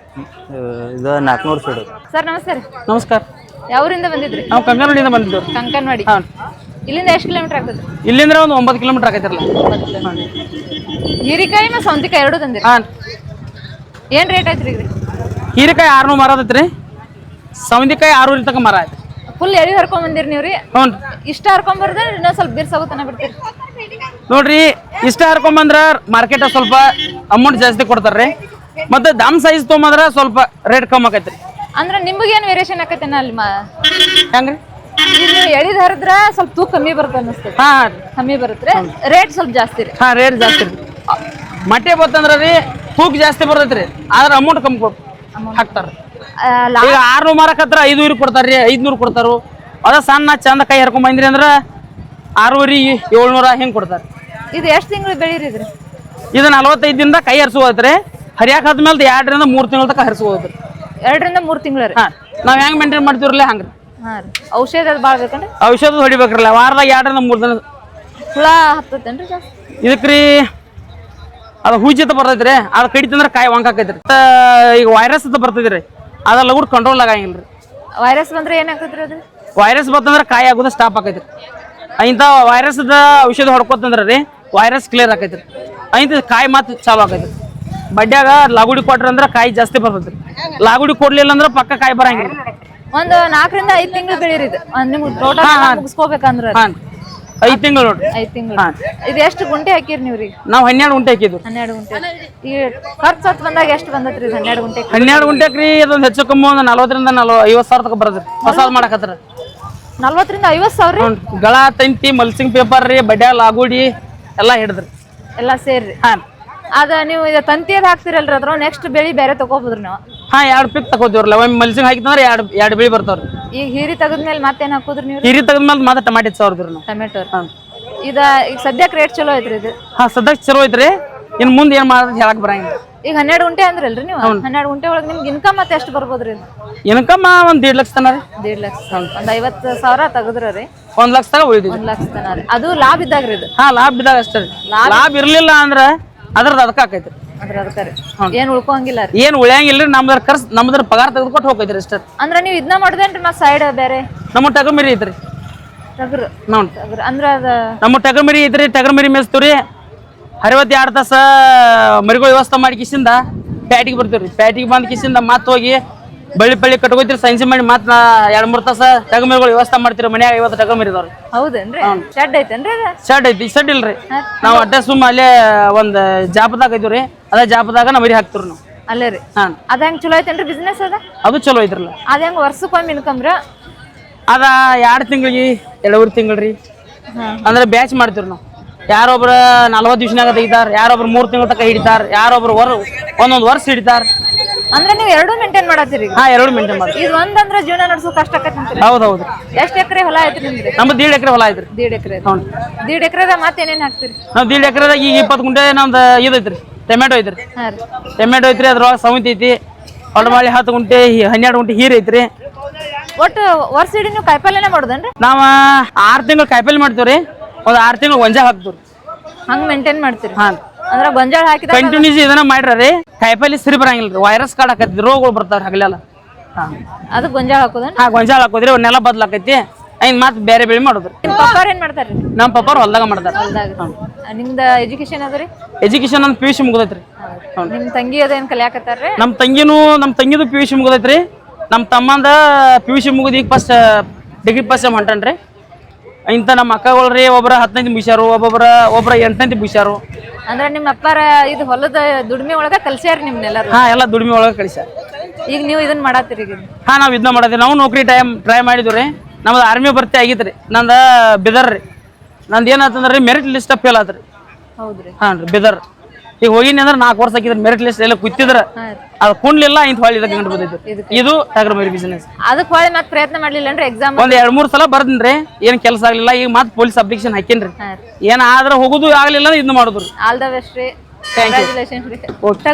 [SPEAKER 5] ಇದು 400 ಸೂಡು.
[SPEAKER 3] ಸರ್ ನಮಸ್ತೆ ರೀ.
[SPEAKER 2] ನಮಸ್ಕಾರ.
[SPEAKER 3] ಯಾವ್ರಿಂದ ಬಂದಿದ್ರಿ?
[SPEAKER 2] ನಾವು ಕಂಕನವಾಡಿಯಿಂದ ಬಂದಿದ್ದೇವೆ.
[SPEAKER 3] ಕಂಕನವಾಡಿ. ಇಲ್ಲಿಂದ ಎಷ್ಟು ಕಿಲೋಮೀಟರ್ ಆಗ್ತದೆ?
[SPEAKER 2] ಇಲ್ಲಿಂದ ಒಂದು 9 ಕಿಲೋಮೀಟರ್ ಆಗೈತಿರಲ್ಲ.
[SPEAKER 3] ಹೀರಿಕಾಯಿ ಮತ್ತು ಸೌಂತಿಕಾಯಿ ಎರಡು ತಂದಿರಿ?
[SPEAKER 2] ಹಾಂ.
[SPEAKER 3] ಏನು ರೇಟ್ ಐತ್ರಿ ಈಗ?
[SPEAKER 2] ಹೀರೆಕಾಯಿ 600 ಮರ ಐತ್ರಿ. ಸೌಂತಿಕಾಯಿ 600 ತನಕ ಮರ ಐತಿ.
[SPEAKER 3] ಫುಲ್ ಎಳಿ ಹರ್ಕೊಂಡ್ ಬಂದಿರಿ ನೀವು ರೀ?
[SPEAKER 2] ಹ್ಞೂ.
[SPEAKER 3] ಇಷ್ಟ ಹರ್ಕೊಂಡ್ ಬರ್ದ್ರೆ ಇನ್ನೊಂದು ಸ್ವಲ್ಪ ಬಿರ್ಸಾಗುತ್ತಾನೆ ಬಿಡ್ತೀರಿ?
[SPEAKER 2] ನೋಡ್ರಿ, ಇಷ್ಟ ಹರ್ಕೊಂಬಂದ್ರ ಮಾರ್ಕೆಟ್ ಸ್ವಲ್ಪ ಅಮೌಂಟ್ ಜಾಸ್ತಿ ಕೊಡ್ತಾರ್ರಿ. ಮತ್ತೆ ದಮ್ ಸೈಜ್ ತೊಗೊಂಬಂದ್ರ ಸ್ವಲ್ಪ ರೇಟ್ ಕಮ್ಮಿ ಆಕೈತ್ರಿ.
[SPEAKER 3] ಅಂದ್ರೆ ನಿಮಗೇನು ವೇರಿಯೇಷನ್ ಆಕೈತೇನ ಅಲ್ಲಿ?
[SPEAKER 2] ಹೆಂಗ್ರಿ?
[SPEAKER 3] ಈಗ ನೀವು ಎಳಿದ್ ಹರಿದ್ರ ಸ್ವಲ್ಪ ತೂಕ ಕಮ್ಮಿ ಬರುತ್ತೆ ಅನ್ನಿಸ್ತದೆ.
[SPEAKER 2] ಹಾ
[SPEAKER 3] ಕಮ್ಮಿ ಬರುತ್ತೆ, ರೇಟ್ ಸ್ವಲ್ಪ ಜಾಸ್ತಿ ರೀ.
[SPEAKER 2] ಹಾ ರೇಟ್ ಜಾಸ್ತಿ ರೀ. ಮಟ್ಟೆ ಬತ್ತಂದ್ರ ರೀ ತೂಕ ಜಾಸ್ತಿ ಬರ್ತೈತ್ರಿ, ಆದ್ರೆ ಅಮೌಂಟ್ ಕಮ್ಮಿ ಹಾಕ್ತಾರ. ಈಗ 600 ಮಾರಕತ್ರ 500 ಕೊಡ್ತಾರ್ರಿ, 500 ಕೊಡ್ತಾರು. ಅದ ಸಣ್ಣ ಚಂದ ಕೈ ಹರ್ಕೊಂಡ್ ಬಂದ್ರಿ ಅಂದ್ರ 600 700 ಹಿಂಗ್ ಕೊಡ್ತಾರ.
[SPEAKER 3] ಇದು ಎಷ್ಟು ತಿಂಗಳು ಬೆಳೀರಿ ಇದ್ರಿ?
[SPEAKER 2] ಇದು 45 ದಿನದ ಕೈ ಹರಿಸೋದ್ರಿ. ಹರಿಯಾಕ ಆದ್ಮೇಲೆ 2 ರಿಂದ 3 ತಿಂಗಳ ತನಕ ಹರಿಸೋದ್ರಿ.
[SPEAKER 3] 2 ರಿಂದ 3 ತಿಂಗಳು ರೀ.
[SPEAKER 2] ಹಾ ನಾವ್ ಹೆಂಗ್ ಮೇಂಟೈನ್ ಮಾಡ್ತೀವ್ರಲ್ಲ ಹಂಗ್ರಿ.
[SPEAKER 3] ಹಾ ರೀ. ಔಷಧ ಅದು ಭಾಳ ಬೇಕಂದ್ರೆ
[SPEAKER 2] ಔಷಧ ಹೊಡಿಬೇಕ್ರಲ್ಲ, ವಾರದಾಗ 2 ರಿಂದ 3 ದಿನ.
[SPEAKER 3] ಹುಳ ಹತ್ತತೇನ್ರಿ ಜಾಸ್ತಿ?
[SPEAKER 2] ಇದಕ್ರಿ ಅದು ಹೂಜಿತ ಬರ್ತೈತ್ರಿ, ಅದು ಕಡಿತಂದ್ರ ಕಾಯಿ ವಾಂಕಾಕೈತ್ರಿ. ಈಗ ವೈರಸ್ ಅಂತ ಬರ್ತೈತ್ರಿ, ಅದ ಲಗುಡ್ ಕಂಟ್ರೋಲ್ ಆಗಂಗಿಲ್ರಿ.
[SPEAKER 3] ವೈರಸ್ ಬಂದ್ರೆ ಏನಾಗ್ತದ್ರಿ ಅದು?
[SPEAKER 2] ವೈರಸ್ ಬರ್ತಂದ್ರ ಕಾಯಿ ಆಗೋದು ಸ್ಟಾಪ್ ಆಕೈತ್ರಿ. ಇಂಥ ವೈರಸ್ದ ಔಷಧ ಹೊಡ್ಕೊತಂದ್ರ ರೀ ವೈರಸ್ ಕ್ಲಿಯರ್ ಆಕೈತ್ರಿ. ಇಂಥ ಕಾಯಿ ಮಾತ್ರ ಚಾಲು ಆಕೈತ್ರಿ. ಬಡ್ಡ್ಯಾಗ ಲಾಗುಡಿ ಕೊಟ್ರಿ ಅಂದ್ರ ಕಾಯಿ ಜಾಸ್ತಿ ಬರ್ತೈತ್ರಿ. ಲಾಗುಡಿ ಕೊಡ್ಲಿಲ್ಲ ಅಂದ್ರ ಪಕ್ಕ ಕಾಯಿ ಬರಂಗಿಲ್ಲ.
[SPEAKER 3] ಒಂದು 4 ರಿಂದ 5 ತಿಂಗಳು ಬೆಳೀರಿ ಇದು. ನಿಮ್ಗೆ ಟೋಟಲ್ ಮುಗಿಸ್ಕೋಬೇಕಂದ್ರ
[SPEAKER 2] ಹಾ 5 ತಿಂಗಳು ನೋಡ್ರಿ.
[SPEAKER 3] 5 ತಿಂಗಳು. ಇದು ಎಷ್ಟು ಗುಂಟೆ ಹಾಕಿರಿ ನೀವ್ರಿ?
[SPEAKER 2] ನಾವು 12 ಗುಂಟೆ ಹಾಕಿದ್ವಿ.
[SPEAKER 3] 12 ಗುಂಟೆ. ಈ ಖರ್ಚು ಹತ್ತು ಬಂದಾಗ ಎಷ್ಟು ಬಂದತ್ರಿ 12 ಗುಂಟೆ?
[SPEAKER 2] 12 ಗುಂಟೆಕ್ರಿ ಅದೊಂದು ಹೆಚ್ಚು ಕಮ್ಮಿ ಒಂದು 40 ರಿಂದ 50 ಸಾವಿರ ತನಕ ಬರ್ತದ್ರಿ. ಹೊಸಾದ್ ಮಾಡಕತ್ರ
[SPEAKER 3] 40 ರಿಂದ 50 ಸಾವಿರ ರೀ?
[SPEAKER 2] ಗಳ ತಂತಿ ಮಲ್ಸಿಂಗ್ ಪೇಪರ್ ರೀ, ಬಡ್ಯಾ ಲಾಗುಡಿ ಎಲ್ಲಾ ಹಿಡಿದ್ರಿ.
[SPEAKER 3] ಎಲ್ಲ ಸೇರ್ರಿ.
[SPEAKER 2] ಹಾ
[SPEAKER 3] ಅದ ನೀವು ಇದು ತಂತಿ ಅದ್ ಹಾಕ್ತಿರಲ್ರಿ, ಅದ್ರ ನೆಕ್ಸ್ಟ್ ಬೆಳಿ ಬೇರೆ ತಗೋಬೋದ್ರಿ ನೀವು?
[SPEAKER 2] ಹಾ 2 ಪಿಕ್ ತಗೋತೀವ್ರಲ್ಲ. ಒಮ್ಮೆ ಮಲ್ಸಿಂಗ್ ಹಾಕಿದ್ರೆ 2 ಬೆಳಿ ಬರ್ತಾವ್ರಿ.
[SPEAKER 3] ಈಗ ಹೀರಿ ತೆಗದ್ಮೇಲೆ ಮತ್ತೇನ್ ಹಾಕೋದ್ರಿ ನೀವು?
[SPEAKER 2] ಹೀರಿ ತೆಗದ್ಮೇಲೆ ಮತ್ತೆ ಟಮಾಟಿ ಹಚ್ಚವ್ರಿ ನಾವು.
[SPEAKER 3] ಟೊಮೆಟೊ. ಈಗ ಸದ್ಯಕ್ಕೆ ರೇಟ್ ಚಲೋ ಐತ್ರಿ ಇದು?
[SPEAKER 2] ಹಾ ಸದ್ಯಕ್ಕೆ ಚಲೋ ಐತ್ರಿ. ಇನ್ ಮುಂದೆ ಏನ್ ಮಾಡೋದು ಹೇಳಕ್ ಬರಂಗಿಲ್ಲ.
[SPEAKER 3] ಈಗ 12 ಗುಂಟೆ ಅಂದ್ರಲ್ರಿ ನೀವು? 12 ಗುಂಟೆ ಒಳಗೆ ನಿಮ್ಗೆ ಇನ್ಕಮ್ ಮತ್ತೆ ಎಷ್ಟು ಬರ್ಬೋದ್ರಿ?
[SPEAKER 2] ಇನ್ಕಮ್ ಒಂದ್ 1.5 ಲಕ್ಷ ತನ ರೀ.
[SPEAKER 3] 1.5 ಲಕ್ಷ. ಒಂದ್ 50,000 ತೆಗದ್ರ ರೀ
[SPEAKER 2] 1 ಲಕ್ಷ ತಗ ಉಳಿದಿದ್ವಿ.
[SPEAKER 3] 1 ಲಕ್ಷ ತನ ರೀ. ಅದು ಲಾಭ ಇದ್ದಾಗ್ರಿ ಇದು?
[SPEAKER 2] ಹಾ ಲಾಭ ಇದ್ದಾಗ ಅಷ್ಟೇ ರೀ. ಲಾಭ ಇರ್ಲಿಲ್ಲ ಅಂದ್ರ ಅದ್ರದ್ದು ಅದಕ್ಕ ಆಕೈತ್ರಿ.
[SPEAKER 3] ಅದ್ರ ಅದಕ್ಕೆ ಏನ್ ಉಳ್ಕೊಂಗಿಲ್ಲ ರೀ?
[SPEAKER 2] ಏನ್ ಉಳಿಯಂಗಿಲ್ರಿ. ನಮ್ದ್ರ ಖರ್ಚು ನಮ್ದ್ರ ಪಗಾರ ತೆಗೆದುಕೊಟ್ಟು ಹೋಗೈತ್ರಿ ಅಷ್ಟೇ.
[SPEAKER 3] ಅಂದ್ರ ನೀವು ಇದನ್ನ ಮಾಡುದೇನ್ರಿ ಮತ್ತೆ ಸೈಡ್ ಬೇರೆ?
[SPEAKER 2] ನಮ್ಮ ಟಗರ್ಮಿರಿ ಐತ್ರಿ.
[SPEAKER 3] ಟಗರು?
[SPEAKER 2] ನೋಡ್ರಿ
[SPEAKER 3] ಅಂದ್ರ ಅದ
[SPEAKER 2] ನಮ್ಮ ಟಗರ್ಮಿರಿ ಐತ್ರಿ. ಟಗರ್ಮಿರಿ ಮೇಯಿಸ್ತೀವ್ರಿ. 62 ತಾಸ ಮರಿಗಳು ವ್ಯವಸ್ಥೆ ಮಾಡಿ ಕಿಸಿಂದ ಪ್ಯಾಟಿಗೆ ಬರ್ತೀವ್ರಿ. ಪ್ಯಾಟಿಗೆ ಬಂದ್ ಕಿಸಿಂದ ಮತ್ತೆ ಹೋಗಿ ಬಳ್ಳಿ ಕಟ್ಕೋತೀರಿ. ಸಂಜೆ ಮಾಡಿ ಮತ್ತೆ 2-3 ತಾಸ ಟಗರ್ಮಿರಿಗಳು ವ್ಯವಸ್ಥೆ ಮಾಡ್ತೀರಿ. ಮನ್ಯಾಗ 50 ಟಗರ್ಮಿರಿ ಇದಾವ್ರಿ.
[SPEAKER 3] ಹೌದೇನ್ರಿ? ಶೆಡ್ ಐತೇನ್ರಿ?
[SPEAKER 2] ಶೆಡ್ ಐತಿ. ಶೆಡ್ ಇಲ್ರಿ, ನಾವು ಅಡ್ಡ ಸುಮ್ಮ ಅಲ್ಲೇ ಒಂದ್ ಜಾಪದಾಗ ಐತಿವ್ರಿ. ಅದೇ ಜಾಪದಾಗ ನಾವು ಮರಿ ಹಾಕ್ತಿವ್ರಿ ನಾವು
[SPEAKER 3] ಅಲ್ಲೇ ರೀ.
[SPEAKER 2] ಹಾ
[SPEAKER 3] ಅದ ಹೆಂಗ್ ಚಲೋ ಐತೇನ್ರಿ ಬಿಸ್ನೆಸ್ ಅದ?
[SPEAKER 2] ಅದು ಚಲೋ ಐತ್ರಲ್ಲ.
[SPEAKER 3] ಅದ ಹೆಂಗ್ ವರ್ಷಕ್ಕೊಮ್ಮೆ ಇನ್ಕಮ್ ರೀ?
[SPEAKER 2] ಅದ 2 ತಿಂಗಳಿಗೆ 2 ತಿಂಗಳ್ರಿ. ಅಂದ್ರೆ ಬ್ಯಾಚ್ ಮಾಡ್ತೀವ್ರಿ ನಾವು. ಯಾರೊಬ್ರ 40 ದಿವ್ಸನಾಗ ತೆಗಿತಾರ, ಯಾರೊಬ್ರು 3 ತಿಂಗಳ ತನಕ ಹಿಡಿತಾರ, ಯಾರೊಬ್ರು ಒಂದೊಂದು ವರ್ಷ ಹಿಡಿತಾರ.
[SPEAKER 3] ಅಂದ್ರೆ ನೀವು ಎರಡು ಮೇಂಟೈನ್ ಮಾಡತ್ತೀರಿ?
[SPEAKER 2] ಹಾ 2 ಮೇಂಟೈನ್ ಮಾಡ್ತೀವಿ.
[SPEAKER 3] ಇದು ಒಂದಂದ್ರ ಜೀವನ ನಡೆಸೋ ಕಷ್ಟ ಆಕತ್ರಿ.
[SPEAKER 2] ಹೌದೌದು.
[SPEAKER 3] ಎಷ್ಟ್ ಎಕರೆ ಹೊಲ ಐತ್ರಿ ನಿಮ್ದು?
[SPEAKER 2] ನಮ್ದು 1.5 ಎಕರೆ ಹೊಲ ಐತ್ರಿ.
[SPEAKER 3] 1.5 ಎಕರೆ. 1.5 ಎಕರೆದ ಮತ್ತೇನೇನ್ ಹಾಕ್ತಿರಿ?
[SPEAKER 2] ನಾವ್ 1.5 ಎಕರೆದಾಗ ಈಗ 20 ಗುಂಟೆ ನಮ್ದು ಇದೈತ್ರಿ, ಟೊಮೆಟೊ ಐತ್ರಿ.
[SPEAKER 3] ಹಾ ರೀ.
[SPEAKER 2] ಟೊಮೆಟೊ ಐತ್ರಿ. ಅದ್ರೊಳಗೆ ಸೌಂತಿ ಐತಿ. ಹೊಳಮಾಳಿ 10 ಗುಂಟೆ 12 ಗುಂಟೆ ಹೀರ್ ಐತ್ರಿ.
[SPEAKER 3] ಒಟ್ಟು ವರ್ಷ ಇಡೀ ನೀವು ಕಾಯಿಪಲ್ಯನೇ ಮಾಡೋದನ್ರಿ?
[SPEAKER 2] ನಾವ 6 ತಿಂಗಳು ಕಾಯಿಪಲ್ಲೆ ಮಾಡ್ತೀವ್ರಿ. ಒಂದ್ 6 ತಿಂಗಳು ಗೊಂಜಾಳ ಹಾಕ್ತಿವ್ರಿ.
[SPEAKER 3] ಹಂಗ್ ಮೇಂಟೈನ್ ಮಾಡ್ತೀರಿ?
[SPEAKER 2] ಹಾ
[SPEAKER 3] ಅಂದ್ರ ಗೊಂಜಾಳ ಹಾಕಿದ
[SPEAKER 2] ಕಂಟಿನ್ಯೂಸ್ ಇದನ್ನ ಮಾಡ್ರಿ. ಕಾಯಿಪಲ್ಲೆ ಸಿರಿ ಬರಂಗಿಲ್ರಿ. ವೈರಸ್ ಕಾರ್ಡ್ ಹಾಕತ್ತಿ, ರೋಗಗಳು ಬರ್ತಾವ್ರಿ ಹಗಲೆಲ್ಲ.
[SPEAKER 3] ಅದು ಗೊಂಜಾಳ ಹಾಕೋದನ್?
[SPEAKER 2] ಹಾ ಗೊಂಜಾಳ ಹಾಕೋದ್ರಿ. ನೆಲ ಬದ್ಲಾಕೈತಿ. ಐನ್ ಮತ್ ಬೇರೆ ಬೆಳೆ ಮಾಡೋದ್ರಿ.
[SPEAKER 3] ನಿಮ್ ಪಪ್ಪಾರ ಏನ್ ಮಾಡ್ತಾರ್ರಿ?
[SPEAKER 2] ನಮ್ಮ ಪಪ್ಪಾರ ಹೊಲ್ದಾಗ ಮಾಡ್ತಾರ.
[SPEAKER 3] ನಿಮ್ದ ಎಜುಕೇಶನ್ ಅದರಿ?
[SPEAKER 2] ಎಜುಕೇಶನ್ ಒಂದು PUC ಮುಗ್ದೈತ್ರಿ.
[SPEAKER 3] ನಿಮ್ ತಂಗಿ ಅದೇನ್ ಕಲಿಯಾಕತ್ತಾರ್ರಿ?
[SPEAKER 2] ನಮ್ಮ ತಂಗಿದು PUC ಮುಗ್ದೈತ್ರಿ. ನಮ್ಮ ತಮ್ಮಂದ PUC ಮುಗಿದ ಈಗ ಫಸ್ಟ್ ಡಿಗ್ರಿ ಫಸ್ಟ್ ಸೆಮ್ ಹೊಂಟನ್ರಿ. ಇಂಥ ನಮ್ಮ ಅಕ್ಕಗಳ್ರಿ ಒಬ್ರ 10ನೇ ಮುಗಿಸ್ಯಾರು, ಒಬ್ಬರ 8ನೇ ಮುಗಿಸ್ಯಾರು.
[SPEAKER 3] ಅಂದ್ರ ನಿಮ್ಮ ಅಪ್ಪಾರ ಇದು ಹೊಲದ ದುಡಿಮೆ ಒಳಗ ಕಲ್ಸ್ಯಾರ ನಿಮ್ನೆಲ್ಲರೂ?
[SPEAKER 2] ಹಾ ಎಲ್ಲ ದುಡಿಮೆ ಒಳಗ ಕಳಿಸ್ಯಾರ.
[SPEAKER 3] ಈಗ ನೀವು ಇದನ್ನ ಮಾಡತ್ತೀರಿ?
[SPEAKER 2] ಹಾ ನಾವ್ ಇದನ್ನ ಮಾಡತ್ತೀವಿ. ನಾವು ನೌಕರಿ ಟ್ರೈ ಮಾಡಿದ್ವಿ. ನಮ್ದು ಆರ್ಮಿ ಭರ್ತಿ ಆಗಿತ್ರಿ. ನಂದ ಬಿದರ್ ರೀ. ನಂದು ಏನಾಯ್ತಂದ್ರಿ ಮೆರಿಟ್ ಲಿಸ್ಟ್ ಫೇಲ್ ಆತ್ರಿ.
[SPEAKER 3] ಹೌದ್ರಿ?
[SPEAKER 2] ಹಾ ರೀ ಬಿದರ್. ಈಗ ಹೋಗಿನಿ ಅಂದ್ರೆ 4 ವರ್ಷ ಹಾಕಿದ್ರೆ ಮೆರಿಟ್ ಲಿಸ್ಟ್ ಎಲ್ಲ ಕೂತಿದ್ರ ಅದು ಕುಣ್ಲಿಲ್ಲ. ಇಂತ ಹೊಳ್ಳಿ ಇದಕ್ಕೆ ಗಂಟು ಬಂದಿತ್ತು. ಇದು ಟಗರ್ಮರಿ ಬಿಸಿನೆಸ್.
[SPEAKER 3] ಅದಕ್ಕೆ ಹೊಳ್ಳಿ ಮತ್ತೆ ಪ್ರಯತ್ನ ಮಾಡ್ಲಿಲ್ಲನ್ರಿ? ಎಕ್ಸಾಮ್
[SPEAKER 2] ಒಂದ್ 2-3 ಸಲ ಬರ್ದಿನ್ರಿ, ಏನ್ ಕೆಲಸ ಆಗ್ಲಿಲ್ಲ. ಈಗ ಮತ್ತೆ ಪೊಲೀಸ್ ಅಪ್ಲಿಕೇಶನ್ ಹಾಕಿನ್ರಿ. ಏನ್ ಆದ್ರ ಹೋಗುದು ಆಗ್ಲಿಲ್ಲ ಇದನ್ನ ಮಾಡುದ್ರಿ.
[SPEAKER 3] ಆಲ್ ದ ಬೆಸ್ಟ್ ರೀ. ಕಂಗ್ರಾಚುಲೇಷನ್ಸ್ ರೀ.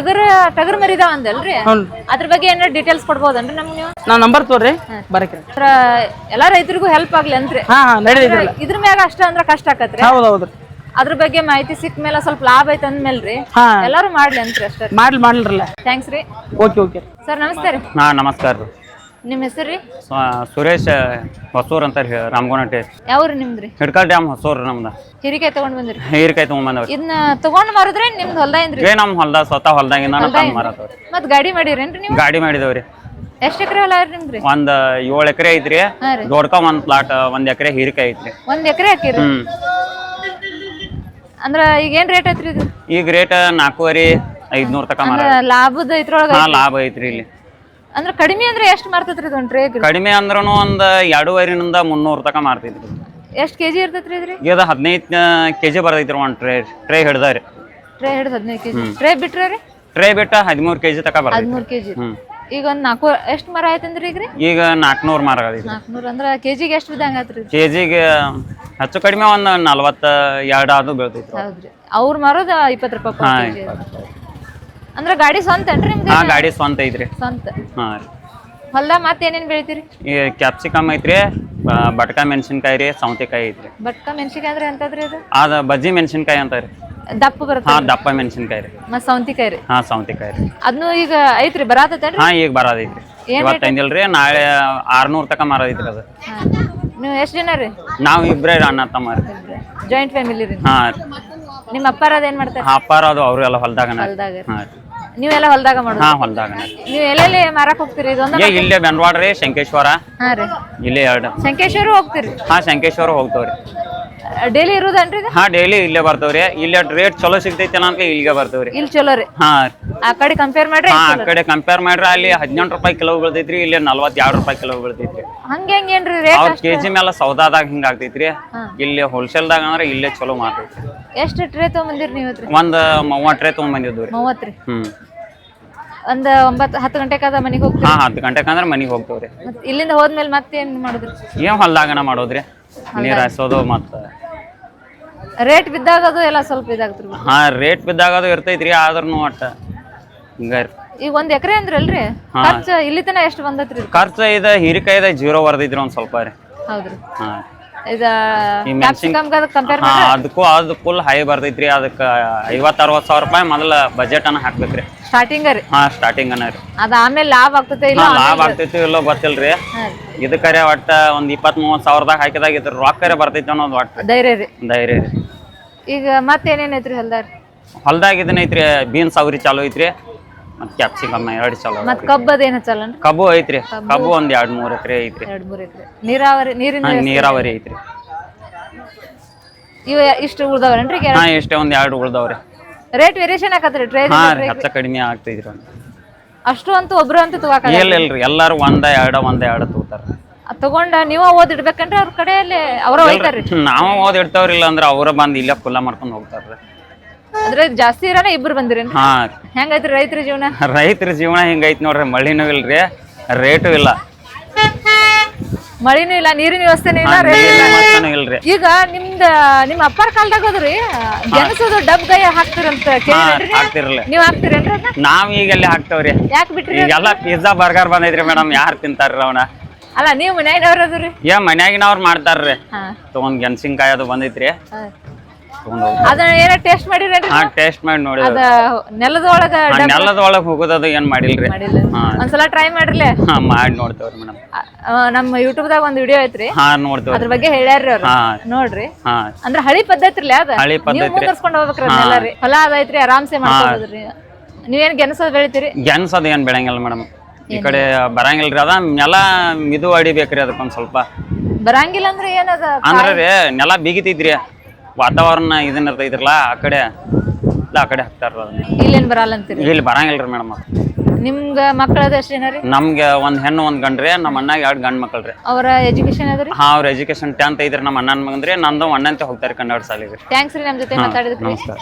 [SPEAKER 3] ಟಗರ್ ಮರಿದಾವ ಅಂದಲ್ರಿ, ಅದ್ರ ಬಗ್ಗೆ ಏನಾರ ಡೀಟೇಲ್ಸ್ ಕೊಡ್ಬೋದನ್ರಿ ನಮ್ಗೆ ನೀವು?
[SPEAKER 2] ನಾ ನಂಬರ್ ತೋರಿ ಬರಕ್ಕೆ.
[SPEAKER 3] ಎಲ್ಲಾ ರೈತರಿಗೂ ಹೆಲ್ಪ್ ಆಗ್ಲಿ ಅಂತ್ರಿ.
[SPEAKER 2] ಹಾ ನಡೀತಿದ್ರಿ.
[SPEAKER 3] ಇದ್ರ ಮ್ಯಾಗ ಅಷ್ಟ ಅಂದ್ರ ಕಷ್ಟ ಆಕತ್ರಿ.
[SPEAKER 2] ಹೌದೌದ್ರಿ.
[SPEAKER 3] ಅದ್ರ ಬಗ್ಗೆ ಮಾಹಿತಿ ಸಿಕ್ಕ ಮೇಲೆ ಸ್ವಲ್ಪ ಲಾಭ ಐತೆ ಅಂದ್ಮೇಲ್ರಿ ಎಲ್ಲಾರು ಮಾಡ್ಲಿ ಅಂತ್ರಿ ಅಷ್ಟೇ.
[SPEAKER 2] ಮಾಡ್ಲಿರಲ್ಲ.
[SPEAKER 3] ಥ್ಯಾಂಕ್ಸ್ ರೀ.
[SPEAKER 2] ಓಕೆ
[SPEAKER 3] ಸರ್ ನಮಸ್ತೆ ರೀ.
[SPEAKER 5] ಹಾ ನಮಸ್ಕಾರ ರೀ.
[SPEAKER 3] ನಿಮ್ಮ ಹೆಸರು ರೀ?
[SPEAKER 5] ಸುರೇಶ್ ಹೊಸೂರ್ ಅಂತ ರಾಮಗೋನಟ್ಟಿ.
[SPEAKER 3] ಯಾವ್ರಿ ನಿಮ್ದ್ರಿ?
[SPEAKER 5] ಹಿಡ್ಕಲ್ ಡ್ಯಾಮ್ ಹೊಸೂರ್ ನಮ್ದ.
[SPEAKER 3] ಹಿರಿಕಾಯಿ ತಗೊಂಡ್ ಬಂದ್ರಿ?
[SPEAKER 5] ಹೀರಿಕಾಯಿ ತಗೊಂಡ್ಬಂದವ್ರಿ.
[SPEAKER 3] ಇದನ್ನ ತಗೊಂಡ್ ಮಾರಿದ್ರೆ ನಿಮ್ದು ಹೊಲ್ದಾಗಿಂದ್ರಿ?
[SPEAKER 5] ನಮ್ ಹೊಲ್ದಾಗ ಸ್ವತಃ ಹೊಲ್ದಾಗಿಂದ ಮಾರತ್ತವ್ರಿ.
[SPEAKER 3] ಮತ್ ಗಾಡಿ ಮಾಡಿರೇನ್ರಿ ನೀವು?
[SPEAKER 5] ಗಾಡಿ ಮಾಡಿದವ್ರಿ.
[SPEAKER 3] ಎಷ್ಟ್ ಎಕರೆ ಹೊಲ ಐತ್ರಿ ನಿಮ್ದ್ರಿ?
[SPEAKER 5] ಒಂದ್ 7 ಎಕರೆ ಐತ್ರಿ. ದೊಡ್ಕ ಒಂದ್ ಪ್ಲಾಟ್ 1 ಎಕರೆ ಹೀರಿಕಾಯಿ ಐತ್ರಿ.
[SPEAKER 3] 1 ಎಕರೆ ಹಾಕಿರಿ? ಅಂದ್ರ ಈಗ ಏನ್ ರೇಟ್ ಐತ್ರಿ ಇದು?
[SPEAKER 5] ಈಗ ರೇಟ್ 4,500 ತಕ ಮಾರ.
[SPEAKER 3] ಲಾಭದ ಇದ್ರೊಳಗ
[SPEAKER 5] ಲಾಭ ಐತ್ರಿ ಇಲ್ಲಿ.
[SPEAKER 3] ಅಂದ್ರೆ ಕಡಿಮೆ ಅಂದ್ರೆ ಎಷ್ಟು ಮಾರ್ತೈತ್ರಿ ಇದು ಒಂದು ಟ್ರೇಗ್?
[SPEAKER 6] ಕಡಿಮೆ ಅಂದ್ರೂ ಒಂದು 2.5 300 ತನಕ ಮಾರ್ತಿದ್ರಿ.
[SPEAKER 3] ಎಷ್ಟು ಕೆಜಿ ಇರ್ತೈತ್ರಿ ಇದ್ರಿ?
[SPEAKER 6] ಇದು 15 kg ಬರ್ತೈತ್ರಿ ಒಂದು ಟ್ರೇ ಹಿಡ್ದಾರಿ.
[SPEAKER 3] ಟ್ರೇ ಹಿಡಿದು 15 ಕೆಜಿ. ಟ್ರೇ ಬಿಟ್ರೆ ರೀ?
[SPEAKER 6] ಟ್ರೇ ಬಿಟ್ಟ 13 kg ತನಕ ಬರ್ತೈತಿ.
[SPEAKER 3] 13 ಕೆಜಿ. ಈಗ ಒಂದು 4 ಎಷ್ಟು ಮರ ಆಯ್ತಂದ್ರಿ ಈಗ ರೀ?
[SPEAKER 6] ಈಗ 400 ಮರ ಆಗೈತಿ.
[SPEAKER 3] 400 ಅಂದ್ರೆ ಕೆಜಿಗೆ ಎಷ್ಟು ಬಿದ್ದಂಗ ಆತ್ರಿ?
[SPEAKER 6] ಕೆಜಿಗೆ ಹೆಚ್ಚು ಕಡಿಮೆ ಒಂದು 42 ಅದು ಬೀಳ್ತೈತಿ.
[SPEAKER 3] ಹೌದ್ರಿ. ಅವ್ರ ಮರದ 20 ರೂಪಾಯಿ ಕೆಜಿ. ಅಂದ್ರೆ ಗಾಡಿ ಸ್ವಂತ ಏನ್ರಿ ನಿಮ್ಗೆ?
[SPEAKER 6] ಹಾ ಗಾಡಿ ಸ್ವಂತ ಐತ್ರಿ.
[SPEAKER 3] ಸ್ವಂತ.
[SPEAKER 6] ಹಾ ರೀ.
[SPEAKER 3] ಹೊಲ್ದಾಗ ಮತ್ತೆ ಏನೇನ್ ಬೆಳಿತೀರಿ?
[SPEAKER 6] ಈ ಕ್ಯಾಪ್ಸಿಕಮ್ ಐತ್ರಿ, ಬಟ್ಕ ಮೆಣಸಿನ್ಕಾಯಿ ರೀ, ಸೌತೆಕಾಯಿ ಐತ್ರಿ.
[SPEAKER 3] ಬಟ್ಕ ಮೆಣಸಿನ್ಕಾಯಿ ಅಂದ್ರೆ ಎಂತದ್ರಿ ಅದು?
[SPEAKER 6] ಅದ ಬಜ್ಜಿ ಮೆಣಸಿನ್ಕಾಯಿ ಅಂತಾರಿ.
[SPEAKER 3] ದಪ್ಪ ಬರುತ್ತೆ.
[SPEAKER 6] ಹಾ ದಪ್ಪ ಮೆಣಸಿನ್ಕಾಯಿ ರೀ.
[SPEAKER 3] ಮತ್ತ್ ಸೌಂತಿಕಾಯಿ ರೀ?
[SPEAKER 6] ಹಾ ಸೌತೆಕಾಯಿ ರೀ.
[SPEAKER 3] ಅದನ್ನು ಈಗ ಐತ್ರಿ ಬರಾತೈತೇನ್ರಿ?
[SPEAKER 6] ಹಾ ಈಗ ಬರೋದೈತ್ರಿ. ಇವತ್ತೈದಿಲ್ರಿ, ನಾಳೆ 600 ತನಕ ಮಾರೋದೈತ್ರಿ ಅದು.
[SPEAKER 3] ನೀವು ಎಷ್ಟು ಜನ ರೀ?
[SPEAKER 6] ನಾವು ಇಬ್ಬರೇ ಅಣ್ಣ ತಮ್ಮ ರೀ.
[SPEAKER 3] ಜಾಯಿಂಟ್ ಫ್ಯಾಮಿಲಿ ರೀ?
[SPEAKER 6] ಹಾ.
[SPEAKER 3] ನಿಮ್ಮ ಅಪ್ಪಾರದ ಏನ್ ಮಾಡ್ತಾರೆ?
[SPEAKER 6] ಅಪ್ಪಾರ ಅದು ಅವರು ಎಲ್ಲ ಹೊಲ್ದಾಗನ.
[SPEAKER 3] ಹೊಲ್ದಾಗ.
[SPEAKER 6] ಹಾ.
[SPEAKER 3] ನೀವೆಲ್ಲ ಹೊಲ್ದಾಗ ಮಾಡೋದು?
[SPEAKER 6] ಹಾ ಹೊಲ್ದಾಗನ.
[SPEAKER 3] ನೀವು ಎಲ್ಲೆಲ್ಲಿ ಮಾರಕ್ ಹೋಗ್ತೀರಿ? ಇದೊಂದ
[SPEAKER 6] ಇಲ್ಲೇ ಬೆನ್ವಾಡ ರೀ, ಶಂಕೇಶ್ವರ.
[SPEAKER 3] ಹಾ ರೀ.
[SPEAKER 6] ಇಲ್ಲೇ 2.
[SPEAKER 3] ಶಂಕೇಶ್ವರ ಹೋಗ್ತೀರಿ?
[SPEAKER 6] ಹಾ ಶಂಕೇಶ್ವರ ಹೋಗ್ತವ್ರಿ.
[SPEAKER 3] ಡೈಲಿ ಇರೋದನ್ರಿ ಇದು?
[SPEAKER 6] ಹಾ ಡೈಲಿ ಇಲ್ಲೇ ಬರ್ತವ್ರಿ. ಇಲ್ಲೇ ರೇಟ್ ಚಲೋ ಸಿಗ್ತೈತಿ ಅಂತ ಇಲ್ಲಿಗೆ ಬರ್ತವ್ರಿ.
[SPEAKER 3] ಇಲ್ಲಿ ಚಲೋ ರೀ?
[SPEAKER 6] ಹಾ.
[SPEAKER 3] ಆ ಕಡೆ ಕಂಪೇರ್ ಮಾಡ್ರಿ?
[SPEAKER 6] ಹಾ ಆ ಕಡೆ ಕಂಪೇರ್ ಮಾಡ್ರಿ ಅಲ್ಲಿ 18 ರೂಪಾಯಿ ಕಿಲೋ ಬೀಳ್ತೈತ್ರಿ, ಇಲ್ಲಿ 42 ರೂಪಾಯಿ ಕಿಲೋ ಬೀಳ್ತೈತ್ರಿ.
[SPEAKER 3] ಹಂಗೆ ಹೆಂಗೇನ್ರಿ ರೇಟ್?
[SPEAKER 6] ಅವ್ರ ಕೆಜಿ ಮೇಲೆ ಸೌದಾದಾಗ ಹಿಂಗ ಆಗ್ತೈತ್ರಿ. ಇಲ್ಲಿ ಹೋಲ್ಸೇಲ್ದಾಗ ಅಂದ್ರೆ ಇಲ್ಲೇ ಚಲೋ ಮಾರ್ತೈತ್ರಿ.
[SPEAKER 3] ಎಷ್ಟು ಟ್ರೇ ತಗೊಂಬಂದಿರಿ ನೀವು?
[SPEAKER 6] ಒಂದ್ 30 ಟ್ರೇ ತಗೊಂಡ್ಬಂದಿದ್ವಿ ರೀ.
[SPEAKER 3] 30 ರೀ? ಒಂದ್ 9-10 ಗಂಟೆಕಾದ ಮನೆಗೆ ಹೋಗ್ತೀರಿ?
[SPEAKER 6] ಹಾ 10 ಗಂಟೆಗೆ ಅಂದ್ರೆ ಮನೆಗೆ ಹೋಗ್ತೇವ್ರಿ.
[SPEAKER 3] ಇಲ್ಲಿಂದ ಹೋದ್ಮೇಲೆ ಮತ್ತೇನ್ ಮಾಡುದ್ರಿ?
[SPEAKER 6] ಏನ್ ಹೊಲ್ದಾಗನ ಮಾಡೋದ್ರಿ, ನೀರ್ ಹಾಸೋದು ಮತ್ತ
[SPEAKER 3] ರೇಟ್ ಬಿದ್ದಾಗ ಅದು ಎಲ್ಲ ಸ್ವಲ್ಪ ಇದಾಗ್ತರಿ.
[SPEAKER 6] ಹಾ ರೇಟ್ ಬಿದ್ದಾಗ ಅದು ಇರ್ತೈತ್ರಿ, ಆದ್ರೂ ಒಟ್ಟ ಹಿಂಗಾರಿ.
[SPEAKER 3] ಈಗ 1 ಎಕರೆ ಅಂದ್ರಲ್ರಿ, ಖರ್ಚು ಇಲ್ಲಿ ತನ ಎಷ್ಟು ಬಂದತ್ರಿ?
[SPEAKER 6] ಖರ್ಚು ಇದು ಹೀರಿಕಾಯ್ದ 0 ಬರ್ದೈತ್ರಿ ಒಂದ್ ಸ್ವಲ್ಪ ರೀ.
[SPEAKER 3] ಹೌದ್ರಿ.
[SPEAKER 6] ಹಾ
[SPEAKER 3] ಇದ ಕ್ಯಾಪ್ಸಿಕಮ್ ಕಂಪೇರ್
[SPEAKER 6] ಹಾ ಅದಕ್ಕೂ ಅದು ಫುಲ್ ಹೈ ಬರ್ತೈತ್ರಿ. ಅದಕ್ಕೆ 50-60 ಸಾವಿರ ರೂಪಾಯಿ ಮೊದಲ ಬಜೆಟ್ ಅನ್ನ ಹಾಕ್ಬೇಕ್ರಿ
[SPEAKER 3] ಸ್ಟಾರ್ಟಿಂಗ್ ರೀ.
[SPEAKER 6] ಹಾ ಸ್ಟಾರ್ಟಿಂಗ್ ಅನ್ನ ರೀ.
[SPEAKER 3] ಅದ ಆಮೇಲೆ ಲಾಭ ಆಗ್ತೈತೆ ಇಲ್ಲ?
[SPEAKER 6] ಲಾಭ ಆಗ್ತೈತಿ ಇಲ್ಲೋ ಗೊತ್ತಿಲ್ರಿ. ಇದಕ್ಕರೆ ಒಟ್ಟ ಒಂದ್ 20-30 ಸಾವಿರದಾಗ ಹಾಕಿದಾಗ ಇದ್ರ ರೊಕ್ಕರೆ ಬರ್ತೈತಿ ಅನ್ನೋದು ಒಟ್ಟ
[SPEAKER 3] ಧೈರ್ಯ ರೀ.
[SPEAKER 6] ಧೈರ್ಯ ರೀ.
[SPEAKER 3] ಈಗ ಮತ್ತೇನೇನ್ ಐತ್ರಿ ಹೊಲ್ದಾರ?
[SPEAKER 6] ಹೊಲ್ದಾಗ ಇದನ್ನ ಐತ್ರಿ, ಬೀನ್ಸ್ ಅವ್ರಿ ಚಾಲು ಐತ್ರಿ, ಮತ್ ಕ್ಯಾಪ್ಸಿಕಮ್ 2 ಚಾಲು.
[SPEAKER 3] ಮತ್ ಕಬ್ಬದ ಏನ್ ಹಚ್ಚಲ್ಲ?
[SPEAKER 6] ಕಬ್ಬು ಐತ್ರಿ. ಕಬ್ಬು ಒಂದ್ 2-3 ಎಕರೆ ಐತ್ರಿ.
[SPEAKER 3] 2-3 ಎಕರೆ. ನೀರಾವರಿ ನೀರಿನ
[SPEAKER 6] ನೀರಾವರಿ ಐತ್ರಿ.
[SPEAKER 3] ಇವ ಇಷ್ಟು ಉಳ್ದವ್ರೇನ್ರಿ?
[SPEAKER 6] ಹಾ ಇಷ್ಟೇ ಒಂದ್ 2 ಉಳ್ದವ್ರಿ.
[SPEAKER 3] ರೇಟ್ ವೇರಿಯೇಷನ್ ಆಕತ್ರಿ ಟ್ರೇ?
[SPEAKER 6] ಹಾ ಹೆಚ್ಚ ಕಡಿಮೆ ಆಗ್ತೈತ್ರಿ.
[SPEAKER 3] ಅಷ್ಟು ಅಂತೂ ಒಬ್ರು ಅಂತೂ ತಗೋಕ
[SPEAKER 6] ಇಲ್ರಿ, ಎಲ್ಲಾರು 1-2 ತಗೋತಾರ.
[SPEAKER 3] ತಗೊಂಡ ನೀವ ಓದಿಡ್ಬೇಕಂದ್ರೆ ಅವ್ರ ಕಡೆಯಲ್ಲಿ ಅವ್ರ ಒಯ್ತಾರ್ರಿ?
[SPEAKER 6] ನಾವ ಓದ್ ಇಡ್ತಾವ್ರಿಲ್ಲ ಅಂದ್ರ ಅವ್ರ ಬಂದ್ ಇಲ್ಲೇ ಕುಲ್ಲ ಮಾಡ್ಕೊಂಡ್ ಹೋಗ್ತಾರ್ರಿ.
[SPEAKER 3] ಅದ್ರ ಜಾಸ್ತಿ ಇರೋಣ ಇಬ್ರು ಬಂದಿರೇನ್?
[SPEAKER 6] ಹಾ
[SPEAKER 3] ಹೆಂಗೈತ್ರಿ ರೈತರ ಜೀವನ?
[SPEAKER 6] ರೈತರ ಜೀವನ ಹಿಂಗೈತಿ ನೋಡ್ರಿ. ಮಳಿನೂ ಇಲ್ರಿ, ರೇಟು ಇಲ್ಲ.
[SPEAKER 3] ಮಳಿನೂ ಇಲ್ಲ, ನೀರಿನ ವ್ಯವಸ್ಥೆನೂ ಇಲ್ಲ,
[SPEAKER 6] ಇಲ್ರಿ.
[SPEAKER 3] ಈಗ ನಿಮ್ ಅಪ್ಪಾರ ಕಾಲದಾಗ ಹೋದ್ರಿ ಗೆಣಸದು ಡಬ್ಗಾಯ ಹಾಕ್ತಿರಂತ ಕೇಳಿದ್ರಿ?
[SPEAKER 6] ಹಾಕ್ತಿರ್ಲಿ.
[SPEAKER 3] ನೀವ್ ಹಾಕ್ತಿರೇನ್ರಿ?
[SPEAKER 6] ನಾವ್ ಈಗ ಎಲ್ಲಿ ಹಾಕ್ತೇವ್ರಿ?
[SPEAKER 3] ಯಾಕೆ ಬಿಟ್ರಿ?
[SPEAKER 6] ಈಗೆಲ್ಲ ಪಿಜ್ಜಾ ಬರ್ಗರ್ ಬಂದೈತ್ರಿ ಮೇಡಮ್, ಯಾರು ತಿಂತಾರ್ರಿ ಅವನ?
[SPEAKER 3] ಅಲ್ಲ ನೀವು ಮನ್ಯಾಗಿನವ್ರ ಅದ್ರಿ?
[SPEAKER 6] ಮನ್ಯಾಗಿನವ್ರು ಮಾಡ್ತಾರ್ರಿ. ತಗೊಂಡ್ ಗೆಣಸಿನ್ಕಾಯಿ ಅದು ಬಂದೈತ್ರಿ,
[SPEAKER 3] ಅದನ್ನ ಏನ ಟೇಸ್ಟ್ ಮಾಡಿರೇನ್ರಿ?
[SPEAKER 6] ಹಾ ಟೇಸ್ಟ್ ಮಾಡಿ ನೋಡಿ.
[SPEAKER 3] ಅದ ನೆಲದೊಳಗ
[SPEAKER 6] ನೆಲದೊಳಗ ಹೋಗೋದದು ಏನ್ ಮಾಡಿಲ್ರಿ.
[SPEAKER 3] ಒಂದ್ಸಲ ಟ್ರೈ ಮಾಡ್ರಲ್ಲ.
[SPEAKER 6] ಹಾ ಮಾಡಿ ನೋಡ್ತೇವ್ರಿ ಮೇಡಮ್.
[SPEAKER 3] ನಮ್ಮ ಯೂಟ್ಯೂಬ್ ದಾಗ ಒಂದ್ ವಿಡಿಯೋ ಐತ್ರಿ,
[SPEAKER 6] ಹಾ ನೋಡ್ತೇವ್ರಿ.
[SPEAKER 3] ಅದ್ರ ಬಗ್ಗೆ ಹೇಳ್ಯಾರ್ರಿ ಅವ್ರು, ನೋಡ್ರಿ. ಅಂದ್ರ ಹಳಿ ಪದ್ಧತಿ ಅದ, ನೀವು ಮುಂದರ್ಸ್ಕೊಂಡ್ ಹೋಗ್ಬೇಕ್ರಿ ಅದನ್ನೆಲ್ಲ ರೀ. ಹೊಲ ಅದೈತ್ರಿ, ಆರಾಮ್ಸೆ ಮಾಡ್ಕೋಬೋದ್ರಿ. ನೀವೇನ್ ಗೆಣಸದ್ ಬೆಳಿತೀರಿ?
[SPEAKER 6] ಗೆಣಸದ್ ಏನ್ ಬೆಳಂಗಿಲ್ಲ ಮೇಡಮ್, ಈ ಕಡೆ ಬರಂಗಿಲ್ರಿ. ಅದ ನೆಲ ಮಿದು ಹೊಡಿಬೇಕ್ರಿ ಅದಕ್ಕೊಂದ್ ಸ್ವಲ್ಪ.
[SPEAKER 3] ಬರಂಗಿಲ್ಲ ಅಂದ್ರೆ ಏನದ?
[SPEAKER 6] ಅಂದ್ರೆ ರೀ ನೆಲ ಬಿಗಿತೈತ್ರಿ, ವಾತಾವರಣ ಇದನ್ನ ಇರ್ತೈತ್ರಲ್ಲ, ಆ ಕಡೆ ಹಾಕ್ತಾರ.
[SPEAKER 3] ಇಲ್ಲೇನ್ ಬರಲ್ಲ ಅಂತೀರಿ?
[SPEAKER 6] ಇಲ್ಲಿ ಬರಂಗಿಲ್ರಿ ಮೇಡಮ್.
[SPEAKER 3] ನಿಮ್ಗ ಮಕ್ಕಳದ ಎಷ್ಟು ಜನ ರೀ?
[SPEAKER 6] ನಮ್ಗೆ ಒಂದ್ ಹೆಣ್ಣು ಒಂದ್ ಗಂಡ್ರಿ. ನಮ್ಮ ಅಣ್ಣಾಗ 2 ಗಂಡ್ ಮಕ್ಕಳ್ರಿ.
[SPEAKER 3] ಅವ್ರ ಎಜುಕೇಶನ್ ಅದ್ರಿ?
[SPEAKER 6] ಹಾ ಅವ್ರ ಎಜುಕೇಶನ್ 10th ಐತ್ರಿ. ನಮ್ಮ ಅಣ್ಣನ ಮಗಂದ್ರಿ, ನಂದು 1ನೇ ಹೋಗ್ತಾರಿ ಕನ್ನಡ ಶಾಲೆಗೆ.
[SPEAKER 3] ಥ್ಯಾಂಕ್ಸ್ ರೀ ನಮ್ ಜೊತೆ ಮಾತಾಡಿದ್ರಿ.
[SPEAKER 6] ನಮಸ್ಕಾರ.